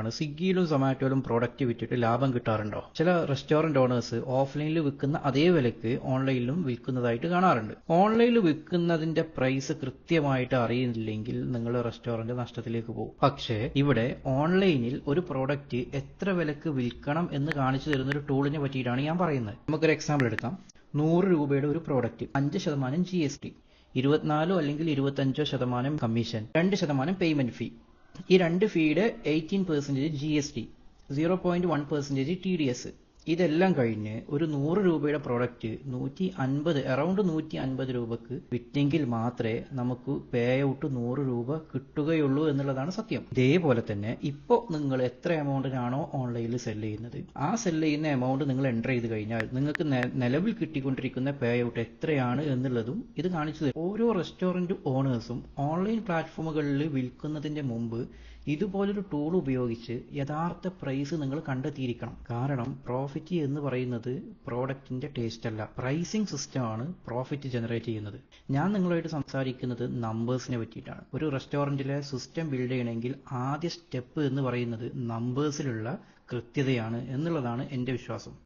ആണ്. സ്വിഗ്ഗിയിലും സൊമാറ്റോയിലും പ്രോഡക്റ്റ് വിറ്റിട്ട് ലാഭം കിട്ടാറുണ്ടോ? ചില റെസ്റ്റോറന്റ് ഓണേഴ്സ് ഓഫ്ലൈനിൽ വിൽക്കുന്ന അതേ വിലക്ക് ഓൺലൈനിലും വിൽക്കുന്നതായിട്ട് കാണാറുണ്ട്. ഓൺലൈനിൽ വിൽക്കുന്നതിന്റെ പ്രൈസ് കൃത്യമായിട്ട് അറിയില്ലെങ്കിൽ നിങ്ങൾ റെസ്റ്റോറന്റ് നഷ്ടത്തിലേക്ക് പോകും. പക്ഷേ ഇവിടെ ഓൺലൈനിൽ ഒരു പ്രോഡക്റ്റ് എത്ര വിലക്ക് വിൽക്കണം എന്ന് കാണിച്ചു തരുന്ന ഒരു ടൂളിനെ പറ്റിയിട്ടാണ് ഞാൻ പറയുന്നത്. നമുക്കൊരു എക്സാമ്പിൾ എടുക്കാം. 100 രൂപയുടെ ഒരു പ്രോഡക്റ്റ്, 5% GST, 24 അല്ലെങ്കിൽ 25% കമ്മീഷൻ, 2% പേയ്മെന്റ് ഫീ. ഈ രണ്ട് ഫീയുടെ 18% GST, 0.1% TDS. ഇതെല്ലാം കഴിഞ്ഞ് ഒരു 100 രൂപയുടെ പ്രോഡക്റ്റ് 150 അറൌണ്ട് 150 രൂപക്ക് വിറ്റെങ്കിൽ മാത്രമേ നമുക്ക് പേ ഔട്ട് 100 രൂപ കിട്ടുകയുള്ളൂ എന്നുള്ളതാണ് സത്യം. ഇതേപോലെ തന്നെ ഇപ്പോൾ നിങ്ങൾ എത്ര എമൗണ്ടിനാണോ ഓൺലൈനിൽ സെല് ചെയ്യുന്നത്, ആ സെല് ചെയ്യുന്ന എമൗണ്ട് നിങ്ങൾ എൻ്റർ ചെയ്ത് കഴിഞ്ഞാൽ നിങ്ങൾക്ക് നിലവിൽ കിട്ടിക്കൊണ്ടിരിക്കുന്ന പേ ഔട്ട് എത്രയാണ് എന്നുള്ളതും ഇത് കാണിച്ചു തരും. ഓരോ റെസ്റ്റോറൻറ്റ് ഓണേഴ്സും ഓൺലൈൻ പ്ലാറ്റ്ഫോമുകളിൽ വിൽക്കുന്നതിന്റെ മുമ്പ് ഇതുപോലൊരു ടൂൾ ഉപയോഗിച്ച് യഥാർത്ഥ പ്രൈസ് നിങ്ങൾ കണ്ടെത്തിയിരിക്കണം. കാരണം പ്രോഫിറ്റ് എന്ന് പറയുന്നത് പ്രോഡക്റ്റിന്റെ ടേസ്റ്റ് അല്ല, പ്രൈസിംഗ് സിസ്റ്റമാണ് പ്രോഫിറ്റ് ജനറേറ്റ് ചെയ്യുന്നത്. ഞാൻ നിങ്ങളുമായിട്ട് സംസാരിക്കുന്നത് നമ്പേഴ്സിനെ പറ്റിയിട്ടാണ്. ഒരു റെസ്റ്റോറൻറ്റിലെ സിസ്റ്റം ബിൽഡ് ചെയ്യണമെങ്കിൽ ആദ്യ സ്റ്റെപ്പ് എന്ന് പറയുന്നത് നമ്പേഴ്സിലുള്ള കൃത്യതയാണ് എന്നുള്ളതാണ് എൻ്റെ വിശ്വാസം.